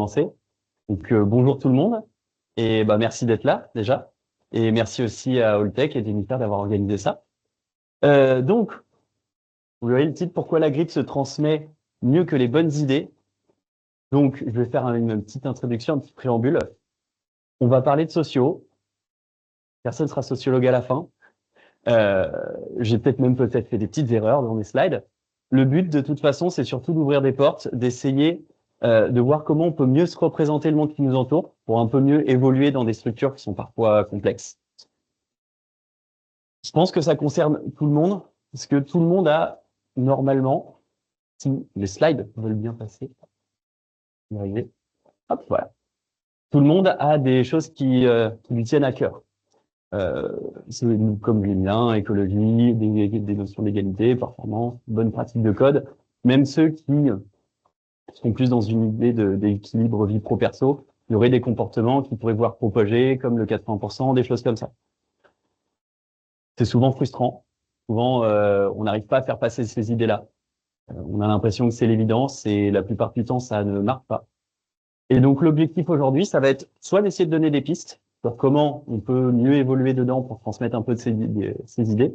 commencer. Donc, bonjour tout le monde, et merci d'être là déjà, et merci aussi à Alltech et Jennifer d'avoir organisé ça. Donc, vous voyez le titre, pourquoi la grippe se transmet mieux que les bonnes idées. Donc, je vais faire une petite introduction, un petit préambule. On va parler de sociaux. Personne sera sociologue à la fin. J'ai peut-être fait des petites erreurs dans mes slides. Le but, de toute façon, c'est surtout d'ouvrir des portes, d'essayer de voir comment on peut mieux se représenter le monde qui nous entoure pour un peu mieux évoluer dans des structures qui sont parfois complexes. Je pense que ça concerne tout le monde, parce que tout le monde a normalement, si les slides veulent bien passer, hop, voilà. Tout le monde a des choses qui lui tiennent à cœur. Comme les liens, écologie, des notions d'égalité, performance, bonne pratique de code. Même ceux qui sont plus dans une idée d'équilibre vie pro-perso, il y aurait des comportements qui pourraient voir propager, comme le 80%, des choses comme ça. C'est souvent frustrant. Souvent, on n'arrive pas à faire passer ces idées-là. On a l'impression que c'est l'évidence et la plupart du temps, ça ne marche pas. Et donc, l'objectif aujourd'hui, ça va être soit d'essayer de donner des pistes sur comment on peut mieux évoluer dedans pour transmettre un peu de ces idées,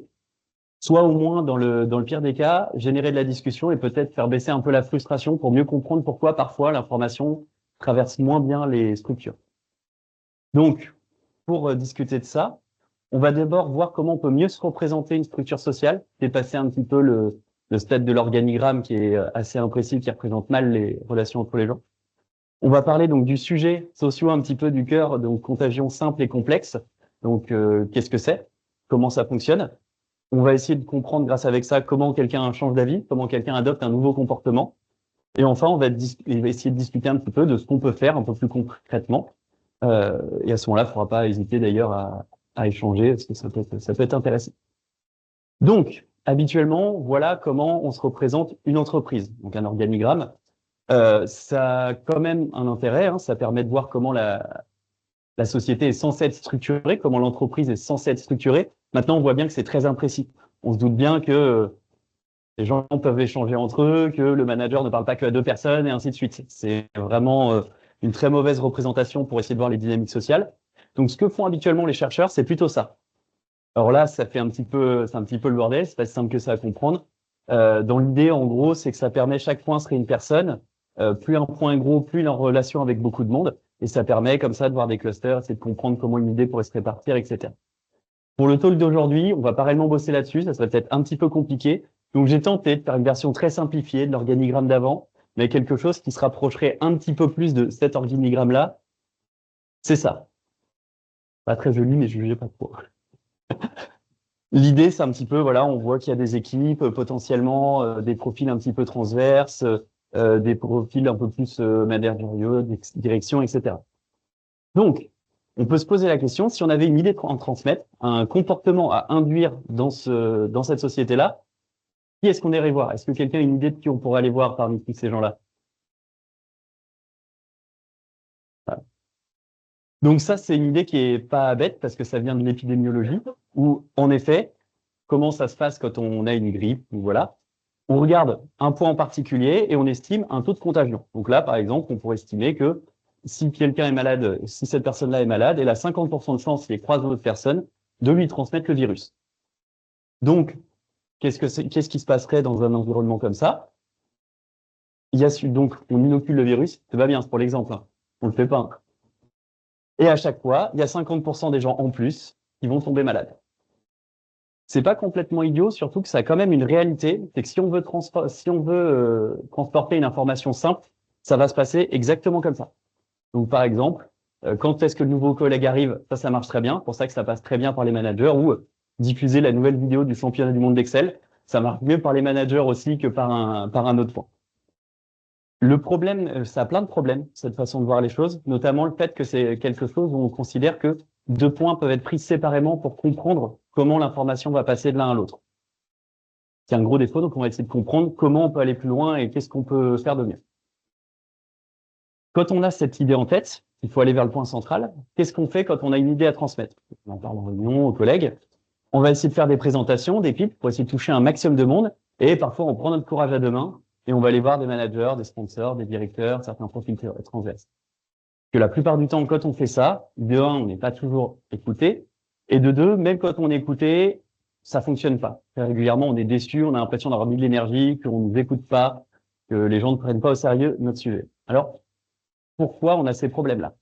soit au moins, dans le pire des cas, générer de la discussion et peut-être faire baisser un peu la frustration pour mieux comprendre pourquoi parfois l'information traverse moins bien les structures. Donc, pour discuter de ça, on va d'abord voir comment on peut mieux se représenter une structure sociale, dépasser un petit peu le stade de l'organigramme qui est assez imprécis, qui représente mal les relations entre les gens. On va parler donc du sujet sociaux un petit peu du cœur, donc contagion simple et complexe. Donc, qu'est-ce que c'est? Comment ça fonctionne? On va essayer de comprendre grâce avec ça comment quelqu'un change d'avis, comment quelqu'un adopte un nouveau comportement. Et enfin, on va essayer de discuter un petit peu de ce qu'on peut faire un peu plus concrètement. Et à ce moment-là, il ne faudra pas hésiter d'ailleurs à échanger, parce que ça peut être intéressant. Donc, habituellement, voilà comment on se représente une entreprise, donc un organigramme. Ça a quand même un intérêt, hein, ça permet de voir comment la société est censée être structurée, comment l'entreprise est censée être structurée. Maintenant, on voit bien que c'est très imprécis. On se doute bien que les gens peuvent échanger entre eux, que le manager ne parle pas qu'à deux personnes, et ainsi de suite. C'est vraiment une très mauvaise représentation pour essayer de voir les dynamiques sociales. Donc, ce que font habituellement les chercheurs, c'est plutôt ça. Alors là, c'est un petit peu le bordel, c'est pas si simple que ça à comprendre. Dans l'idée, en gros, c'est que ça permet, chaque point serait une personne. Plus un point est gros, plus il est en relation avec beaucoup de monde. Et ça permet comme ça de voir des clusters, essayer de comprendre comment une idée pourrait se répartir, etc. Pour le talk d'aujourd'hui, on va pas réellement bosser là-dessus, ça serait peut-être un petit peu compliqué. Donc j'ai tenté de faire une version très simplifiée de l'organigramme d'avant, mais quelque chose qui se rapprocherait un petit peu plus de cet organigramme-là. C'est ça. Pas très joli, mais je ne jugeais pas trop. L'idée, c'est un petit peu, voilà, on voit qu'il y a des équipes, potentiellement des profils un petit peu transverses, des profils un peu plus managériaux, direction, etc. Donc, on peut se poser la question, si on avait une idée à en transmettre, un comportement à induire dans cette société-là, qui est-ce qu'on irait voir? Est-ce que quelqu'un a une idée de qui on pourrait aller voir parmi tous ces gens-là? Voilà. Donc ça, c'est une idée qui est pas bête parce que ça vient de l'épidémiologie, où en effet, comment ça se passe quand on a une grippe, ou voilà. On regarde un point en particulier et on estime un taux de contagion. Donc là, par exemple, on pourrait estimer que si quelqu'un est malade, si cette personne-là est malade, elle a 50% de chance, si elle croise d'autres personnes, de lui transmettre le virus. Donc, qu'est-ce qui se passerait dans un environnement comme ça? Donc, on inocule le virus, c'est pas bien, c'est pour l'exemple, hein. On le fait pas, hein. Et à chaque fois, il y a 50% des gens en plus qui vont tomber malades. C'est pas complètement idiot, surtout que ça a quand même une réalité, c'est que si on veut transporter une information simple, ça va se passer exactement comme ça. Donc, par exemple, quand est-ce que le nouveau collègue arrive, ça marche très bien, pour ça que ça passe très bien par les managers, ou diffuser la nouvelle vidéo du championnat du monde d'Excel, ça marche mieux par les managers aussi que par un autre point. Le problème, ça a plein de problèmes, cette façon de voir les choses, notamment le fait que c'est quelque chose où on considère que deux points peuvent être pris séparément pour comprendre comment l'information va passer de l'un à l'autre. C'est un gros défaut, donc on va essayer de comprendre comment on peut aller plus loin et qu'est-ce qu'on peut faire de mieux. Quand on a cette idée en tête, il faut aller vers le point central. Qu'est-ce qu'on fait quand on a une idée à transmettre? On en parle en réunion, aux collègues. On va essayer de faire des présentations, des pitchs, pour essayer de toucher un maximum de monde. Et parfois, on prend notre courage à deux mains et on va aller voir des managers, des sponsors, des directeurs, certains profils transverses. Que la plupart du temps, quand on fait ça, de un, on n'est pas toujours écouté, et de deux, même quand on est écouté, ça fonctionne pas. Très régulièrement, on est déçu, on a l'impression d'avoir mis de l'énergie, qu'on nous écoute pas, que les gens ne prennent pas au sérieux notre sujet. Alors, pourquoi on a ces problèmes-là?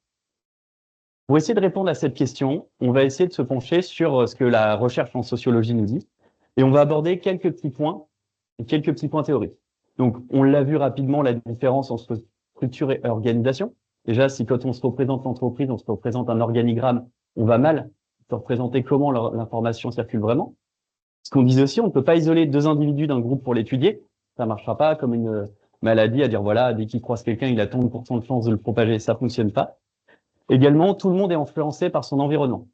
Pour essayer de répondre à cette question, on va essayer de se pencher sur ce que la recherche en sociologie nous dit, et on va aborder quelques petits points théoriques. Donc, on l'a vu rapidement, la différence entre structure et organisation. Déjà, si quand on se représente l'entreprise, on se représente un organigramme, on va mal se représenter comment l'information circule vraiment. Ce qu'on disait aussi, on ne peut pas isoler deux individus d'un groupe pour l'étudier. Ça marchera pas comme une maladie à dire voilà, dès qu'il croise quelqu'un, il a tant de chances de le propager. Ça fonctionne pas. Également, tout le monde est influencé par son environnement.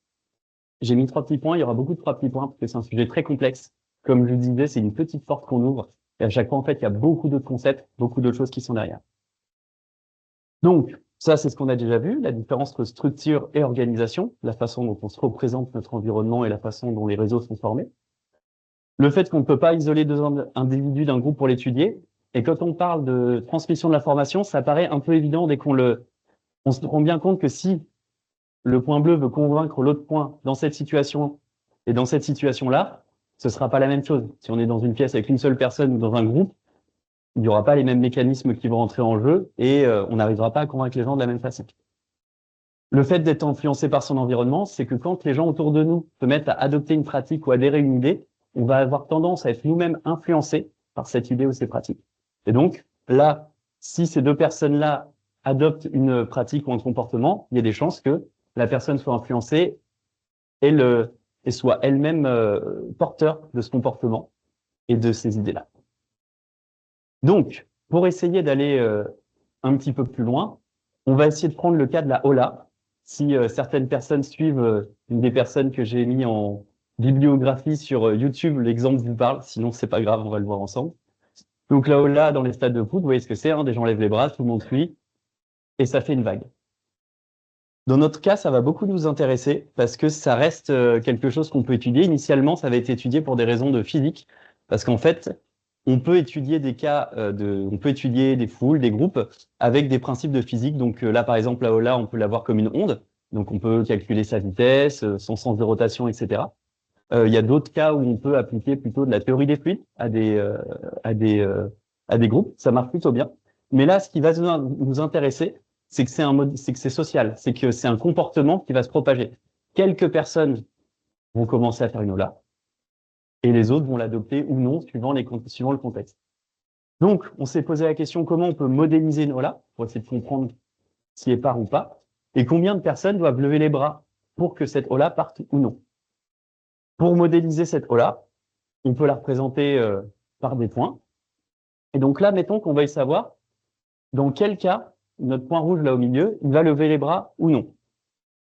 J'ai mis 3 petits points. Il y aura beaucoup de 3 petits points parce que c'est un sujet très complexe. Comme je le disais, c'est une petite porte qu'on ouvre. Et à chaque fois, en fait, il y a beaucoup d'autres concepts, beaucoup d'autres choses qui sont derrière. Donc, ça, c'est ce qu'on a déjà vu, la différence entre structure et organisation, la façon dont on se représente notre environnement et la façon dont les réseaux sont formés. Le fait qu'on ne peut pas isoler deux individus d'un groupe pour l'étudier. Et quand on parle de transmission de l'information, ça paraît un peu évident dès on se rend bien compte que si le point bleu veut convaincre l'autre point dans cette situation et dans cette situation-là, ce sera pas la même chose. Si on est dans une pièce avec une seule personne ou dans un groupe, il n'y aura pas les mêmes mécanismes qui vont rentrer en jeu et on n'arrivera pas à convaincre les gens de la même façon. Le fait d'être influencé par son environnement, c'est que quand les gens autour de nous se mettent à adopter une pratique ou adhérer à une idée, on va avoir tendance à être nous-mêmes influencés par cette idée ou ces pratiques. Et donc, là, si ces deux personnes-là adoptent une pratique ou un comportement, il y a des chances que la personne soit influencée et soit elle-même porteur de ce comportement et de ces idées-là. Donc, pour essayer d'aller un petit peu plus loin, on va essayer de prendre le cas de la Hola. Si certaines personnes suivent une des personnes que j'ai mis en bibliographie sur YouTube, l'exemple vous parle, sinon c'est pas grave, on va le voir ensemble. Donc la Hola dans les stades de foot, vous voyez ce que c'est, hein, des gens lèvent les bras, tout le monde suit, et ça fait une vague. Dans notre cas, ça va beaucoup nous intéresser parce que ça reste quelque chose qu'on peut étudier. Initialement, ça avait été étudié pour des raisons de physique, parce qu'en fait, on peut étudier des cas on peut étudier des foules, des groupes avec des principes de physique. Donc là, par exemple, la Hola, on peut l'avoir comme une onde. Donc on peut calculer sa vitesse, son sens de rotation, etc. Il y a d'autres cas où on peut appliquer plutôt de la théorie des fluides à des groupes. Ça marche plutôt bien. Mais là, ce qui va nous intéresser, c'est que c'est social, c'est que c'est un comportement qui va se propager. Quelques personnes vont commencer à faire une Hola et les autres vont l'adopter ou non suivant le contexte. Donc, on s'est posé la question comment on peut modéliser une Hola pour essayer de comprendre s'il est part ou pas et combien de personnes doivent lever les bras pour que cette Hola parte ou non. Pour modéliser cette Hola, on peut la représenter par des points. Et donc là, mettons qu'on veuille savoir dans quel cas notre point rouge là au milieu, il va lever les bras ou non.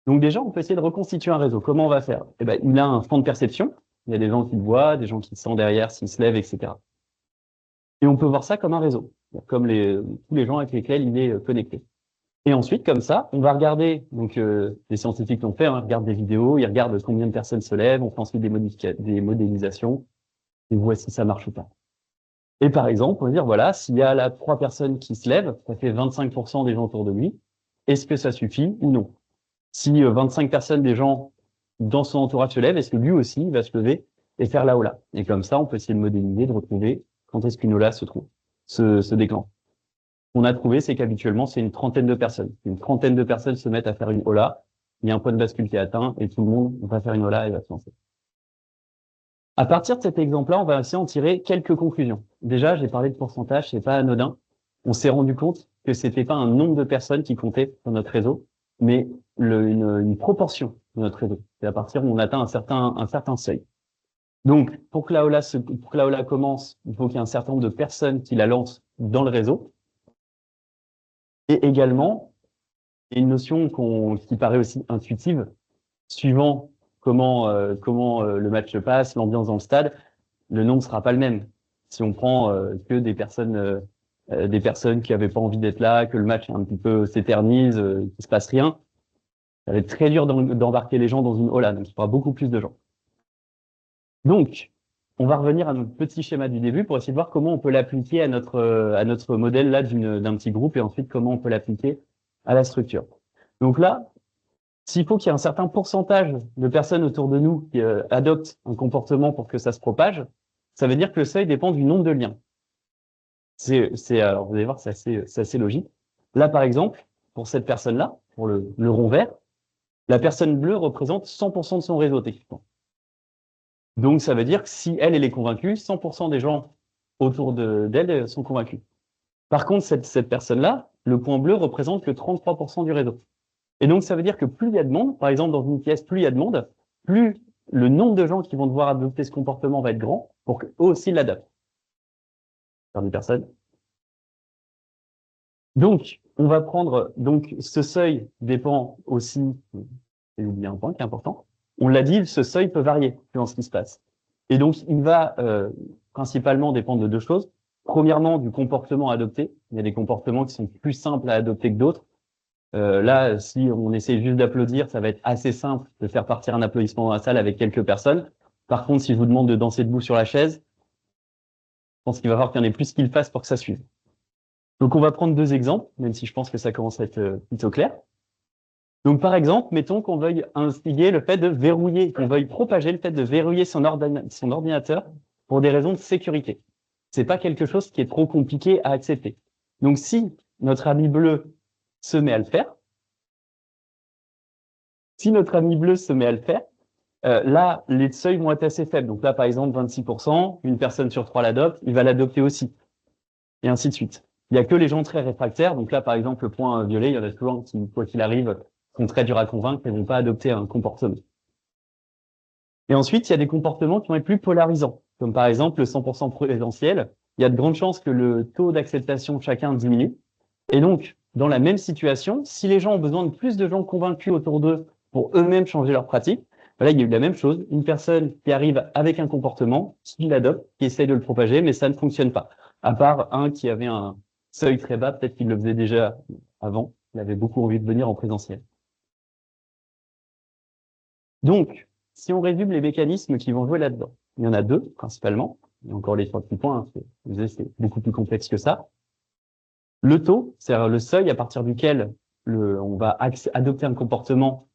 Donc déjà, on peut essayer de reconstituer un réseau. Comment on va faire? Eh ben, il a un champ de perception. Il y a des gens qui le voient, des gens qui le sentent derrière s'ils se lèvent, etc. Et on peut voir ça comme un réseau, comme tous les gens avec lesquels il est connecté. Et ensuite, comme ça, on va regarder, donc les scientifiques l'ont fait, hein, regardent des vidéos, ils regardent combien de personnes se lèvent, on fait ensuite des modélisations, et on voit si ça marche ou pas. Et par exemple, on va dire, voilà, s'il y a là 3 personnes qui se lèvent, ça fait 25% des gens autour de lui, est-ce que ça suffit ou non? Si 25 personnes des gens dans son entourage se lèvent, est-ce que lui aussi il va se lever et faire la Hola? Et comme ça, on peut essayer de modéliser, de retrouver quand est-ce qu'une Hola se déclenche. Ce qu'on a trouvé, c'est qu'habituellement, c'est une trentaine de personnes. Une trentaine de personnes se mettent à faire une Hola, il y a un point de bascule qui est atteint et tout le monde va faire une Hola et va se lancer. À partir de cet exemple-là, on va essayer d'en tirer quelques conclusions. Déjà, j'ai parlé de pourcentage, c'est pas anodin. On s'est rendu compte que c'était pas un nombre de personnes qui comptait dans notre réseau, mais une proportion de notre réseau. C'est à partir où on atteint un certain seuil. Donc, pour que la Hola commence, il faut qu'il y ait un certain nombre de personnes qui la lancent dans le réseau. Et également, il y a une notion qui paraît aussi intuitive, suivant comment le match se passe, l'ambiance dans le stade, le nombre sera pas le même. Si on prend que des personnes qui avaient pas envie d'être là, que le match un petit peu s'éternise, qu'il se passe rien, ça va être très dur d'embarquer les gens dans une Hola, donc il y aura beaucoup plus de gens. Donc, on va revenir à notre petit schéma du début pour essayer de voir comment on peut l'appliquer à notre modèle là d'un petit groupe et ensuite comment on peut l'appliquer à la structure. Donc là, s'il faut qu'il y ait un certain pourcentage de personnes autour de nous qui adoptent un comportement pour que ça se propage, ça veut dire que le seuil dépend du nombre de liens. Alors vous allez voir, c'est assez logique. Là, par exemple, pour cette personne-là, pour le rond vert, la personne bleue représente 100% de son réseau techniquement. Donc, ça veut dire que si elle est convaincue, 100% des gens autour d'elle sont convaincus. Par contre, cette personne-là, le point bleu représente que 33% du réseau. Et donc, ça veut dire que plus il y a de monde, par exemple, dans une pièce, plus il y a de monde, plus le nombre de gens qui vont devoir adopter ce comportement va être grand pour qu'eux aussi l'adoptent. Faire des personnes. Donc, on va prendre, donc, ce seuil dépend aussi, j'ai oublié un point qui est important. On l'a dit, ce seuil peut varier dans ce qui se passe. Et donc, il va principalement dépendre de deux choses. Premièrement, du comportement adopté. Il y a des comportements qui sont plus simples à adopter que d'autres. Là, si on essaie juste d'applaudir, ça va être assez simple de faire partir un applaudissement dans la salle avec quelques personnes. Par contre, si je vous demande de danser debout sur la chaise, je pense qu'il va falloir qu'il y en ait plus qu'il fasse pour que ça suive. Donc, on va prendre deux exemples, même si je pense que ça commence à être plutôt clair. Donc, par exemple, mettons qu'on veuille instiguer le fait de verrouiller, qu'on veuille propager le fait de verrouiller son ordinateur pour des raisons de sécurité. C'est pas quelque chose qui est trop compliqué à accepter. Donc, si notre ami bleu se met à le faire, là, les seuils vont être assez faibles. Donc là, par exemple, 26%, une personne sur 3 l'adopte, il va l'adopter aussi. Et ainsi de suite. Il n'y a que les gens très réfractaires. Donc là, par exemple, le point violet, il y en a toujours qui, quoi qu'il arrive, sont très durs à convaincre et ne vont pas adopter un comportement. Et ensuite, il y a des comportements qui vont être plus polarisants. Comme par exemple, le 100% présentiel. Il y a de grandes chances que le taux d'acceptation de chacun diminue. Et donc, dans la même situation, si les gens ont besoin de plus de gens convaincus autour d'eux pour eux-mêmes changer leur pratique, là, il y a eu la même chose. Une personne qui arrive avec un comportement, qui l'adopte, qui essaye de le propager, mais ça ne fonctionne pas. À part un qui avait un seuil très bas, peut-être qu'il le faisait déjà avant. Il avait beaucoup envie de venir en présentiel. Donc, si on résume les mécanismes qui vont jouer là-dedans, il y en a deux, principalement. Et encore les 3 petits points, c'est beaucoup plus complexe que ça. Le taux, c'est-à-dire le seuil à partir duquel on va adopter un comportement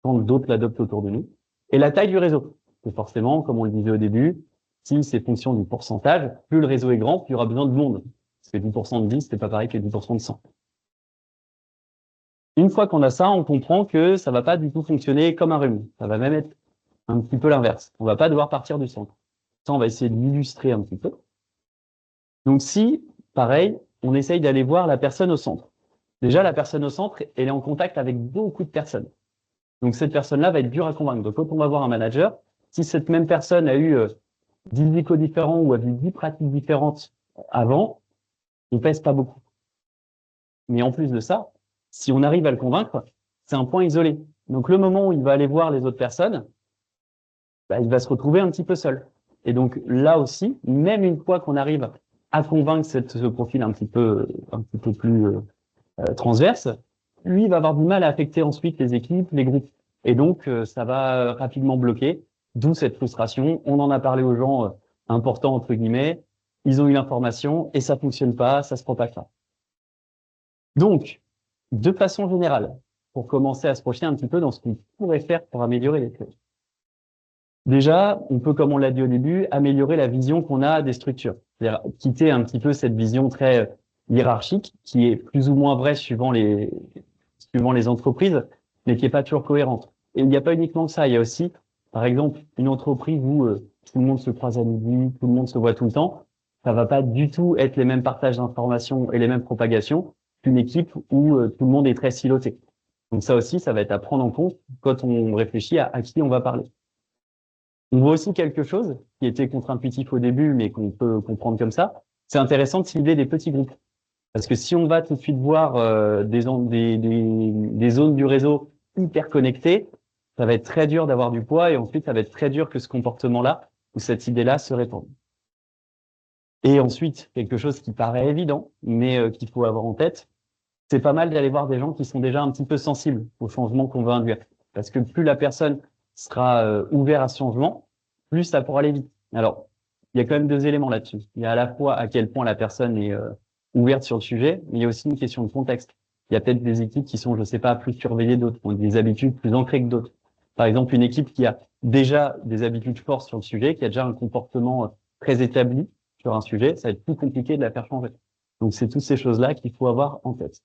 quand d'autres l'adoptent autour de nous. Et la taille du réseau. Et forcément, comme on le disait au début, si c'est fonction du pourcentage, plus le réseau est grand, plus il y aura besoin de monde. Parce que 10% de 10, c'est pas pareil que 10% de 100. Une fois qu'on a ça, on comprend que ça va pas du tout fonctionner comme un rhume. Ça va même être un petit peu l'inverse. On va pas devoir partir du centre. Ça, on va essayer de l'illustrer un petit peu. Donc si, pareil, on essaye d'aller voir la personne au centre. Déjà, la personne au centre, elle est en contact avec beaucoup de personnes. Donc cette personne-là va être dure à convaincre. Donc quand on va voir un manager, si cette même personne a eu 10 échos différents ou a vu 10 pratiques différentes avant, on pèse pas beaucoup. Mais en plus de ça, si on arrive à le convaincre, c'est un point isolé. Donc le moment où il va aller voir les autres personnes, il va se retrouver un petit peu seul. Et donc là aussi, même une fois qu'on arrive à convaincre ce profil un petit peu plus transverse, lui, il va avoir du mal à affecter ensuite les équipes, les groupes. Et donc, ça va rapidement bloquer, d'où cette frustration. On en a parlé aux gens importants, entre guillemets. Ils ont eu l'information et ça fonctionne pas, ça se propage pas. Donc, de façon générale, pour commencer à se projeter un petit peu dans ce qu'on pourrait faire pour améliorer les choses. Déjà, on peut, comme on l'a dit au début, améliorer la vision qu'on a des structures. C'est-à-dire quitter un petit peu cette vision très hiérarchique, qui est plus ou moins vraie suivant les entreprises, mais qui est pas toujours cohérente. Et il n'y a pas uniquement ça, il y a aussi, par exemple, une entreprise où tout le monde se croise à midi, tout le monde se voit tout le temps, ça va pas du tout être les mêmes partages d'informations et les mêmes propagations qu'une équipe où tout le monde est très siloté. Donc ça aussi, ça va être à prendre en compte quand on réfléchit à qui on va parler. On voit aussi quelque chose qui était contre-intuitif au début, mais qu'on peut comprendre comme ça. C'est intéressant de cibler des petits groupes. Parce que si on va tout de suite voir des zones du réseau hyper connectées, ça va être très dur d'avoir du poids et ensuite ça va être très dur que ce comportement-là ou cette idée-là se répande. Et ensuite, quelque chose qui paraît évident, mais qu'il faut avoir en tête, c'est pas mal d'aller voir des gens qui sont déjà un petit peu sensibles au changement qu'on veut induire. Parce que plus la personne sera ouverte à ce changement, plus ça pourra aller vite. Alors, il y a quand même deux éléments là-dessus. Il y a à la fois à quel point la personne est ouverte sur le sujet, mais il y a aussi une question de contexte. Il y a peut-être des équipes qui sont, je sais pas, plus surveillées d'autres, ont des habitudes plus ancrées que d'autres. Par exemple, une équipe qui a déjà des habitudes fortes sur le sujet, qui a déjà un comportement très établi sur un sujet, ça va être plus compliqué de la faire changer. Donc, c'est toutes ces choses-là qu'il faut avoir en tête.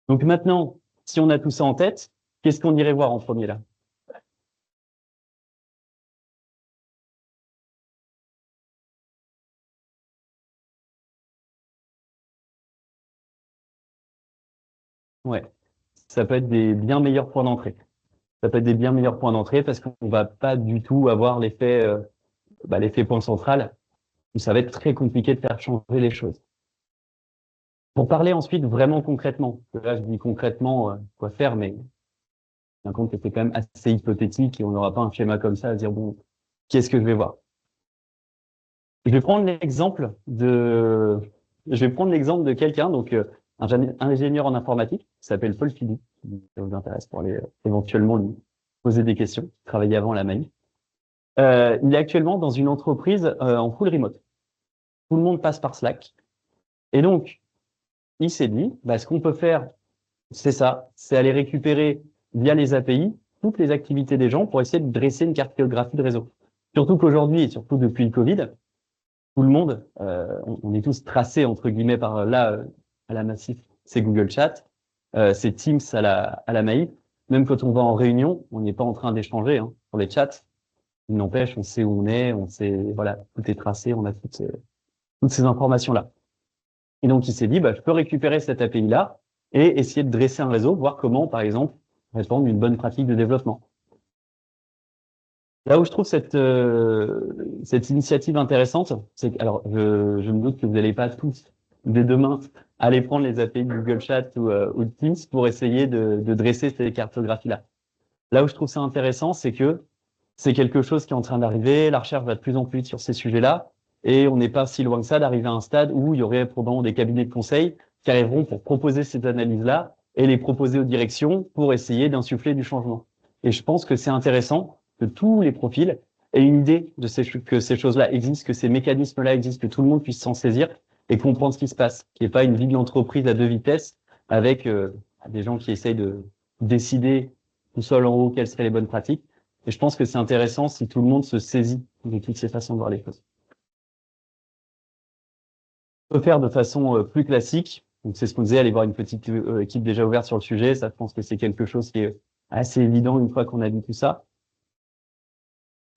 Donc maintenant, si on a tout ça en tête, qu'est-ce qu'on irait voir en premier là? Ouais, ça peut être des bien meilleurs points d'entrée. Ça peut être des bien meilleurs points d'entrée parce qu'on va pas du tout avoir l'effet point central où ça va être très compliqué de faire changer les choses. Pour parler ensuite vraiment concrètement, parce que là je dis concrètement quoi faire, mais bien compte que c'est quand même assez hypothétique et on n'aura pas un schéma comme ça à dire bon, qu'est-ce que je vais voir? Je vais prendre l'exemple de, je vais prendre l'exemple de quelqu'un, donc un ingénieur en informatique, qui s'appelle Paul Philippe, si ça vous intéresse pour aller éventuellement lui poser des questions, il travaillait avant à la Maïf. Il est actuellement dans une entreprise en full remote. Tout le monde passe par Slack. Et donc, il s'est dit, bah, ce qu'on peut faire, c'est ça, c'est aller récupérer via les API toutes les activités des gens pour essayer de dresser une cartographie de réseau. Surtout qu'aujourd'hui, et surtout depuis le Covid, tout le monde, on est tous tracés entre guillemets par là à la Massif, c'est Google Chat, c'est Teams à la Maïf. Même quand on va en réunion, on n'est pas en train d'échanger hein, sur les chats. Il n'empêche, on sait où on est, on sait voilà, tout est tracé, on a toutes ces informations-là. Et donc il s'est dit, bah, je peux récupérer cette API-là et essayer de dresser un réseau, voir comment, par exemple, répandre une bonne pratique de développement. Là où je trouve cette initiative intéressante, c'est que, alors, je me doute que vous n'allez pas tous, dès demain, aller prendre les API de Google Chat ou de Teams pour essayer de dresser ces cartographies-là. Là où je trouve ça intéressant, c'est que c'est quelque chose qui est en train d'arriver, la recherche va de plus en plus vite sur ces sujets-là, et on n'est pas si loin que ça d'arriver à un stade où il y aurait probablement des cabinets de conseil qui arriveront pour proposer ces analyses-là et les proposer aux directions pour essayer d'insuffler du changement. Et je pense que c'est intéressant que tous les profils aient une idée de que ces choses-là existent, que ces mécanismes-là existent, que tout le monde puisse s'en saisir et comprendre ce qui se passe, qu'il n'y ait pas une vie de l'entreprise à deux vitesses avec des gens qui essayent de décider tout seul en haut quelles seraient les bonnes pratiques. Et je pense que c'est intéressant si tout le monde se saisit de toutes ces façons de voir les choses. On peut faire de façon plus classique. Donc c'est ce qu'on disait, aller voir une petite équipe déjà ouverte sur le sujet. Ça, je pense que c'est quelque chose qui est assez évident une fois qu'on a vu tout ça.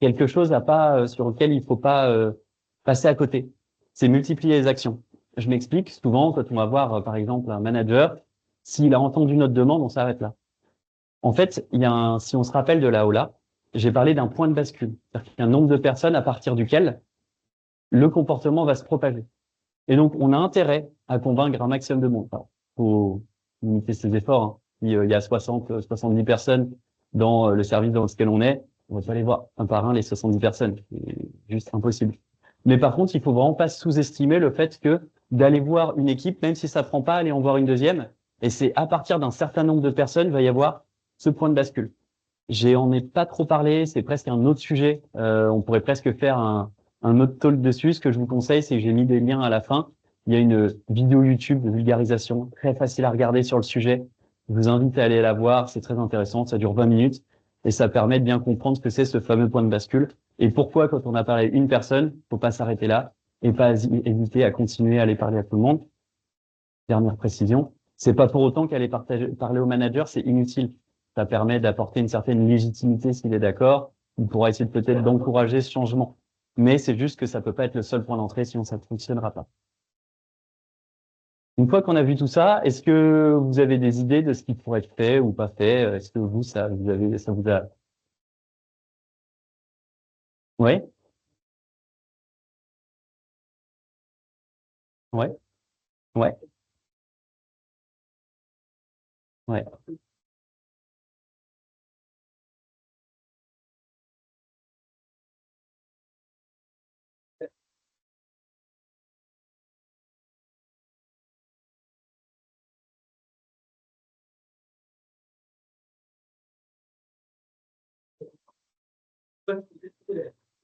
Quelque chose à pas sur lequel il faut pas passer à côté. C'est multiplier les actions. Je m'explique. Souvent, quand on va voir par exemple un manager, s'il a entendu notre demande, on s'arrête là. En fait, si on se rappelle de la Ola, j'ai parlé d'un point de bascule. C'est-à-dire qu'il y a un nombre de personnes à partir duquel le comportement va se propager. Et donc, on a intérêt à convaincre un maximum de monde. Alors, faut limiter ses efforts. Hein. Si, il y a 60, 70 personnes dans le service dans lequel on est, on va pas les voir un par un les 70 personnes. C'est juste impossible. Mais par contre, il faut vraiment pas sous-estimer le fait que d'aller voir une équipe, même si ça prend pas, aller en voir une deuxième. Et c'est à partir d'un certain nombre de personnes, il va y avoir ce point de bascule. En ai pas trop parlé, c'est presque un autre sujet. On pourrait presque faire un autre talk dessus. Ce que je vous conseille, c'est que j'ai mis des liens à la fin. Il y a une vidéo YouTube de vulgarisation très facile à regarder sur le sujet. Je vous invite à aller la voir, c'est très intéressant, ça dure 20 minutes et ça permet de bien comprendre ce que c'est ce fameux point de bascule et pourquoi quand on a parlé à une personne, faut pas s'arrêter là et pas hésiter à continuer à aller parler à tout le monde. Dernière précision, c'est pas pour autant qu'aller parler au manager, c'est inutile. Ça permet d'apporter une certaine légitimité s'il est d'accord. Il pourra essayer peut-être d'encourager ce changement. Mais c'est juste que ça peut pas être le seul point d'entrée, sinon ça ne fonctionnera pas. Une fois qu'on a vu tout ça, est-ce que vous avez des idées de ce qui pourrait être fait ou pas fait? Est-ce que vous, ça vous a, ouais, ouais, ouais, ouais.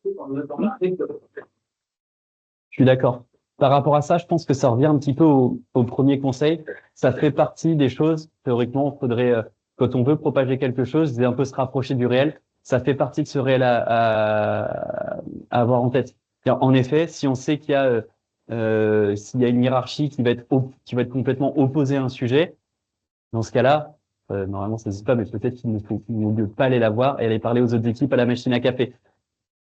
Je suis d'accord. Par rapport à ça, je pense que ça revient un petit peu au premier conseil. Ça fait partie des choses, théoriquement, il faudrait, quand on veut propager quelque chose, c'est un peu se rapprocher du réel. Ça fait partie de ce réel à avoir en tête. En effet, si on sait qu'il y a, s'il y a une hiérarchie qui va être complètement opposée à un sujet, dans ce cas-là, normalement ça ne se dit pas, mais peut-être qu'il ne faut mieux pas aller la voir et aller parler aux autres équipes à la machine à café.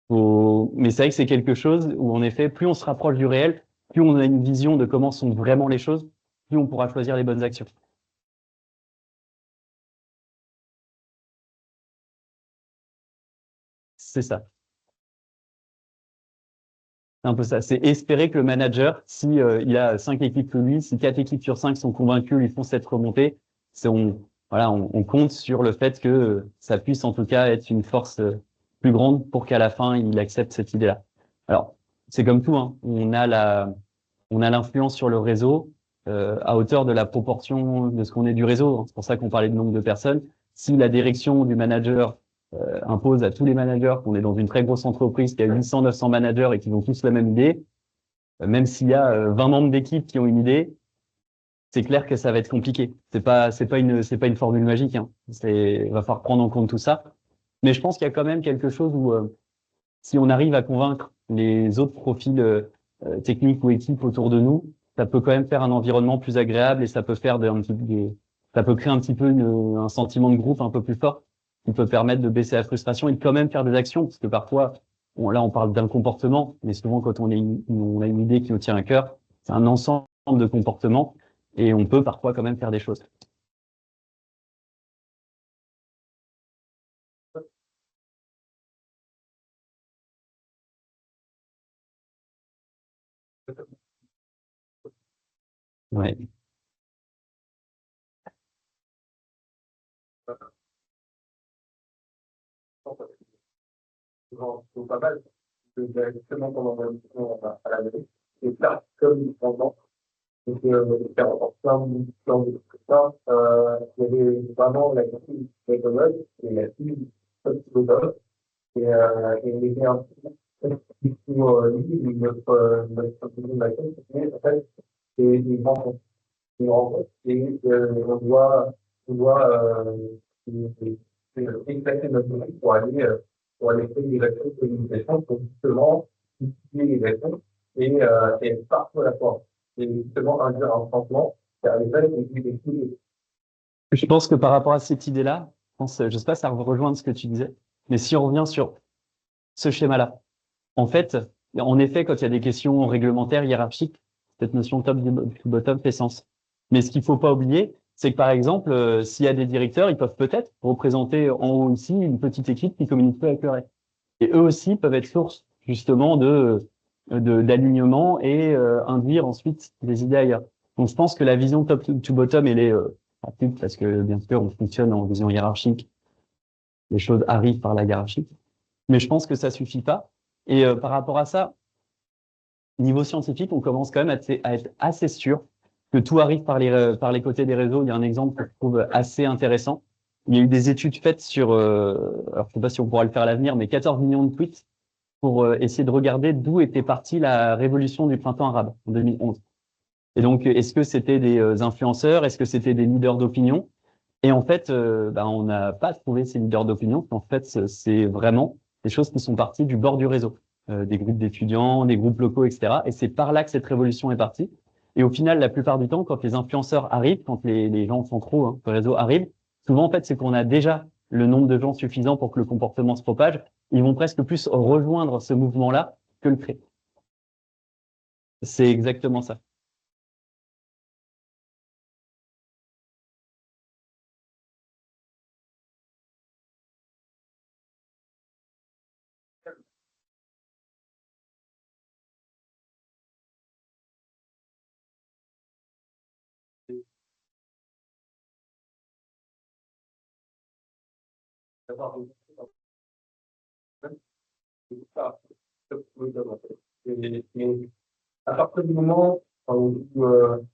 Mais c'est vrai que c'est quelque chose où, en effet, plus on se rapproche du réel, plus on a une vision de comment sont vraiment les choses, plus on pourra choisir les bonnes actions. C'est ça. C'est un peu ça. C'est espérer que le manager, si il a 5 équipes que lui, si 4 équipes sur 5 sont convaincus, ils font cette remontée, voilà, on compte sur le fait que ça puisse en tout cas être une force plus grande pour qu'à la fin il accepte cette idée-là. Alors, c'est comme tout, hein. On a l'influence sur le réseau à hauteur de la proportion de ce qu'on est du réseau. C'est pour ça qu'on parlait de nombre de personnes. Si la direction du manager impose à tous les managers qu'on est dans une très grosse entreprise qui a 800, 900 managers et qui ont tous la même idée, même s'il y a 20 membres d'équipe qui ont une idée, c'est clair que ça va être compliqué. C'est pas une formule magique, hein. Va falloir prendre en compte tout ça. Mais je pense qu'il y a quand même quelque chose où si on arrive à convaincre les autres profils techniques ou équipes autour de nous, ça peut quand même faire un environnement plus agréable et ça peut faire ça peut créer un petit peu un sentiment de groupe un peu plus fort qui peut permettre de baisser la frustration et de quand même faire des actions parce que parfois, là on parle d'un comportement, mais souvent quand on a une idée qui nous tient à cœur, c'est un ensemble de comportements et on peut parfois quand même faire des choses. Ouais. Pas mal, justement pendant la mission à la maison, et ça, comme pendant, donc, plein de trucs comme ça, il y avait vraiment la team méthode et la team méthode, et on était un peu pour lui, notre présentation, c'était en fait, c'est une rencontre, et on doit éclater notre vie pour aller faire des actions de communication pour justement multiplier les actions et partout à la fois. Et justement, induire un changement, c'est à l'échelle des filles. Je pense que par rapport à cette idée-là, je sais pas, ça rejoint ce que tu disais, mais si on revient sur ce schéma-là, en fait, en effet, quand il y a des questions réglementaires, hiérarchiques, cette notion top to bottom fait sens. Mais ce qu'il faut pas oublier, c'est que par exemple, s'il y a des directeurs, ils peuvent peut-être représenter en haut ici une petite équipe qui communique peu avec le reste. Et eux aussi peuvent être source justement d'alignement et induire ensuite des idées ailleurs. Donc je pense que la vision top to bottom, elle est pratique parce que bien sûr on fonctionne en vision hiérarchique. Les choses arrivent par la hiérarchie, mais je pense que ça suffit pas. Et par rapport à ça, niveau scientifique, on commence quand même à être assez sûr que tout arrive par les côtés des réseaux. Il y a un exemple que je trouve assez intéressant. Il y a eu des études faites sur, alors je sais pas si on pourra le faire à l'avenir, mais 14 millions de tweets pour essayer de regarder d'où était partie la révolution du printemps arabe en 2011. Et donc, est-ce que c'était des influenceurs? Est-ce que c'était des leaders d'opinion? Et en fait, on n'a pas trouvé ces leaders d'opinion. En fait, c'est vraiment des choses qui sont parties du bord du réseau, des groupes d'étudiants, des groupes locaux, etc. Et c'est par là que cette révolution est partie. Et au final, la plupart du temps, quand les influenceurs arrivent, quand les gens sont trop, hein, le réseau arrive, souvent, en fait, c'est qu'on a déjà le nombre de gens suffisant pour que le comportement se propage. Ils vont presque plus rejoindre ce mouvement-là que le créer. C'est exactement ça. D'avoir ça, et à partir du moment où le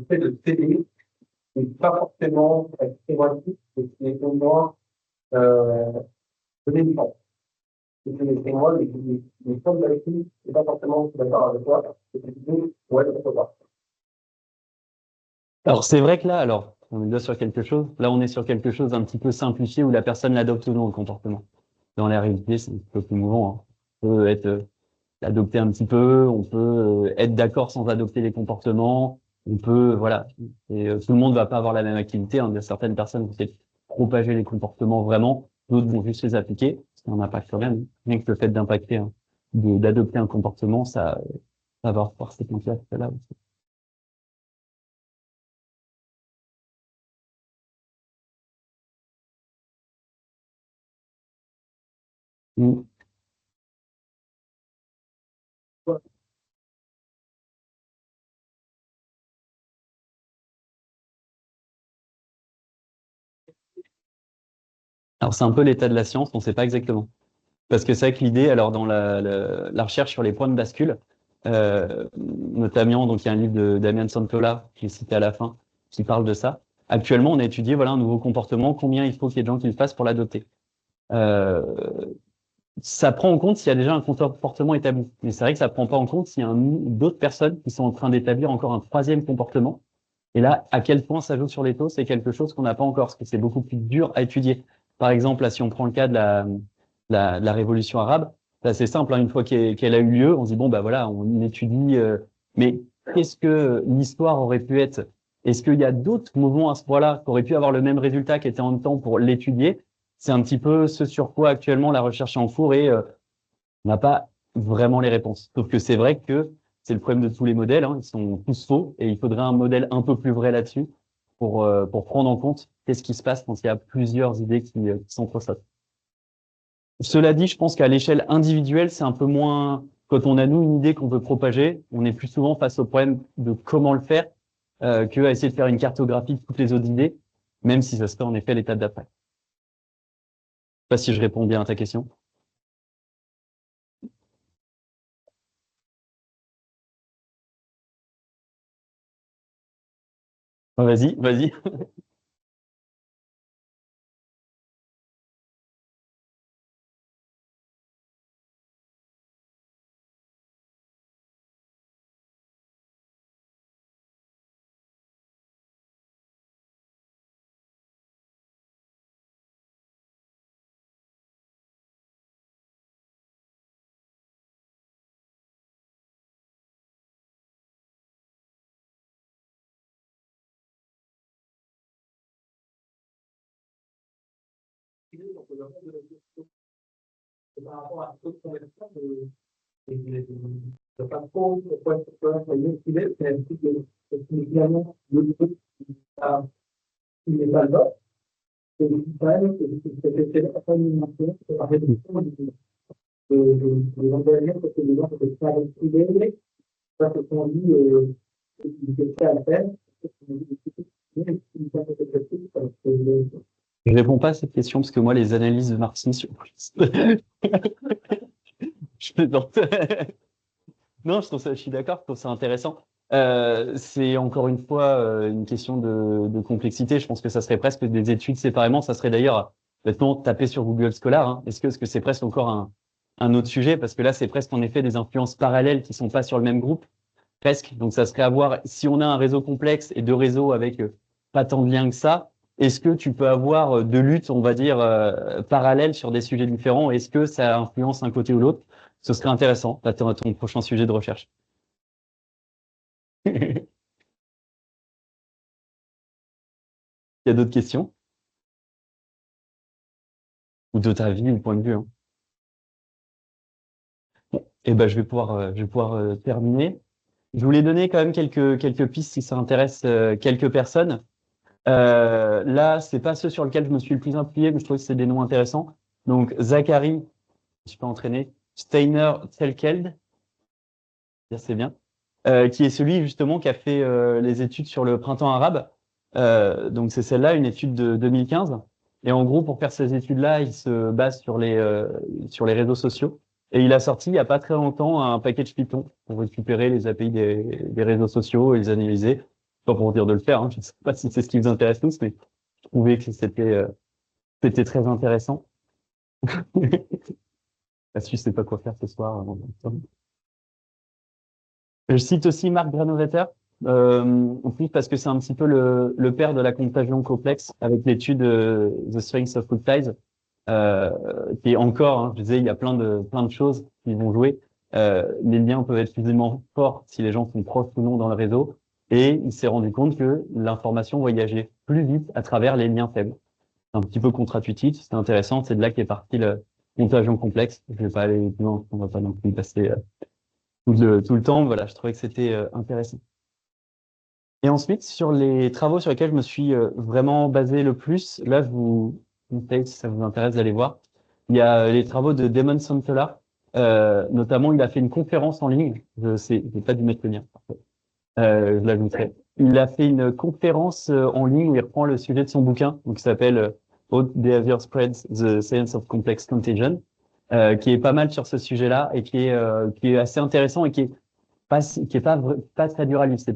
fait de céder n'est pas forcément être proactif, mais c'est au moins donner du temps. C'est moi, les choses de la vie, c'est pas forcément d'accord avec toi, c'est plutôt, ouais, pourquoi pas. Alors, c'est vrai que là, alors, on est là sur quelque chose. Là, on est sur quelque chose d'un petit peu simplifié où la personne l'adopte ou non, le comportement. Dans la réalité, c'est un peu plus mouvant, hein. On peut être adopté un petit peu, on peut être d'accord sans adopter les comportements, on peut, voilà. Et tout le monde va pas avoir la même activité, hein. Il y a certaines personnes vont peut-être propager les comportements vraiment, d'autres vont juste les appliquer. C'est un impact quand même. Rien que le fait d'impacter, hein, d'adopter un comportement, ça va avoir cet impact-là aussi. Mm. Alors, c'est un peu l'état de la science, on ne sait pas exactement. Parce que c'est vrai que l'idée, alors dans la recherche sur les points de bascule, notamment, donc il y a un livre de Damian Santola, qui est cité à la fin, qui parle de ça. Actuellement, on a étudié voilà un nouveau comportement, combien il faut qu'il y ait de gens qui le fassent pour l'adopter. Euh, Ça prend en compte s'il y a déjà un comportement établi, mais c'est vrai que ça prend pas en compte s'il y a d'autres personnes qui sont en train d'établir encore un troisième comportement. Et là, à quel point ça joue sur les taux, c'est quelque chose qu'on n'a pas encore, parce que c'est beaucoup plus dur à étudier. Par exemple, là, si on prend le cas de la révolution arabe, là, c'est simple, hein, une fois qu'elle a eu lieu, on se dit, bon, bah voilà, on étudie, mais qu'est-ce que l'histoire aurait pu être? Est-ce qu'il y a d'autres mouvements à ce point-là qui auraient pu avoir le même résultat, qui étaient en même temps pour l'étudier? C'est un petit peu ce sur quoi actuellement la recherche est en cours et on n'a pas vraiment les réponses. Sauf que c'est vrai que c'est le problème de tous les modèles, hein, ils sont tous faux et il faudrait un modèle un peu plus vrai là-dessus pour prendre en compte qu'est-ce qui se passe quand il y a plusieurs idées qui s'entrechoquent. Cela dit, je pense qu'à l'échelle individuelle, c'est un peu moins, quand on a nous une idée qu'on veut propager, on est plus souvent face au problème de comment le faire qu'à essayer de faire une cartographie de toutes les autres idées, même si ça se fait en effet l'étape d'après. Je sais pas si je réponds bien à ta question. Vas-y, vas-y. Par rapport à ce qu'on de pas trop pourquoi c'est mieux qu'il est, c'est un petit peu, finalement, le truc qui n'est pas là, c'est le détail, c'est la alimentation, c'est la réduction de l'engagement, parce que les gens ne peuvent pas l'exprimer, ça se sont dit, ils étaient prêts à le faire, Je réponds pas à cette question parce que moi, les analyses de marxisme, je plaisante. Non, je suis d'accord, je trouve ça intéressant. C'est encore une fois une question de complexité. Je pense que ça serait presque des études séparément. Ça serait d'ailleurs maintenant taper sur Google Scholar, hein. Est-ce que c'est presque encore un autre sujet? Parce que là, c'est presque en effet des influences parallèles qui sont pas sur le même groupe, presque. Donc, ça serait à voir si on a un réseau complexe et deux réseaux avec pas tant de liens que ça. Est-ce que tu peux avoir deux luttes, on va dire, parallèles sur des sujets différents? Est-ce que ça influence un côté ou l'autre? Ce serait intéressant. Là, ton prochain sujet de recherche. Il y a d'autres questions? Ou de ta vie ou point de vue, hein. Eh ben, je vais pouvoir terminer. Je voulais donner quand même quelques pistes si ça intéresse quelques personnes. Là, c'est pas ceux sur lesquels je me suis le plus appuyé, mais je trouve que c'est des noms intéressants. Donc, Zachary, je suis pas entraîné, Steiner Tselkeld, c'est bien, qui est celui justement qui a fait les études sur le printemps arabe. Donc, c'est celle-là, une étude de 2015. Et en gros, pour faire ces études-là, il se base sur les réseaux sociaux. Et il a sorti, il y a pas très longtemps, un package Python pour récupérer les API des réseaux sociaux et les analyser. Pas pour dire de le faire, hein, je ne sais pas si c'est ce qui vous intéresse tous, mais je trouvais que c'était très intéressant. Parce que je sais pas quoi faire ce soir. Je cite aussi Mark Granovetter, en plus parce que c'est un petit peu le père de la contagion complexe avec l'étude The Strengths of Good Ties, euh, qui est encore, hein, je disais, il y a plein de choses qui vont jouer. Les liens peuvent être physiquement forts si les gens sont proches ou non dans le réseau. Et il s'est rendu compte que l'information voyageait plus vite à travers les liens faibles. C'est un petit peu contre-intuitif, c'est intéressant, c'est de là qu'est parti le contagion complexe. Je vais pas aller plus loin, on va pas non plus passer tout le temps. Voilà, je trouvais que c'était intéressant. Et ensuite, sur les travaux sur lesquels je me suis vraiment basé le plus, là, je vous conseille, si ça vous intéresse d'aller voir. Il y a les travaux de Damon Santola. Notamment, il a fait une conférence en ligne. J'ai pas dû mettre le lien. Je l'ajouterai. Il a fait une conférence en ligne où il reprend le sujet de son bouquin, donc qui s'appelle How Behavior Spreads: The Science of Complex Contagion, qui est pas mal sur ce sujet-là et qui est assez intéressant et qui est pas très duraliste.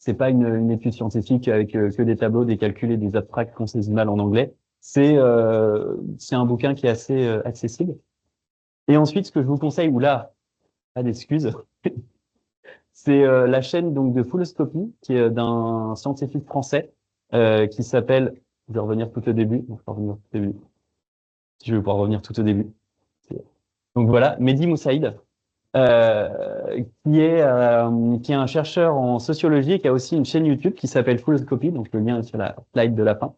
C'est pas une étude scientifique avec que des tableaux, des calculs et des abstracts qu'on saisit mal en anglais. C'est un bouquin qui est assez accessible. Et ensuite, ce que je vous conseille, ou là, pas d'excuses, c'est la chaîne donc de Fulloscopy, qui est d'un scientifique français qui s'appelle, je vais revenir tout au début, non, je vais revenir tout au début. Si je vais pouvoir revenir tout au début. Donc voilà, Mehdi Moussaïd, qui est un chercheur en sociologie et qui a aussi une chaîne YouTube qui s'appelle Fulloscopy, donc le lien est sur la slide de la fin,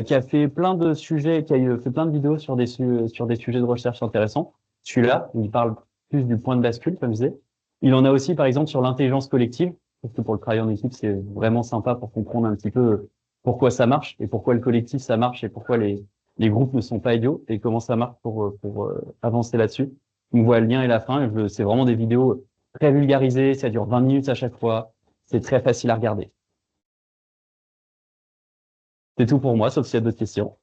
qui a fait plein de sujets, qui a fait plein de vidéos sur sur des sujets de recherche intéressants. Celui-là, il parle plus du point de bascule, comme je disais. Il en a aussi, par exemple, sur l'intelligence collective, parce que pour le travail en équipe, c'est vraiment sympa pour comprendre un petit peu pourquoi ça marche et pourquoi le collectif ça marche et pourquoi les groupes ne sont pas idiots et comment ça marche pour avancer là-dessus. On voit le lien et la fin. C'est vraiment des vidéos très vulgarisées. Ça dure 20 minutes à chaque fois. C'est très facile à regarder. C'est tout pour moi, sauf s'il y a d'autres questions.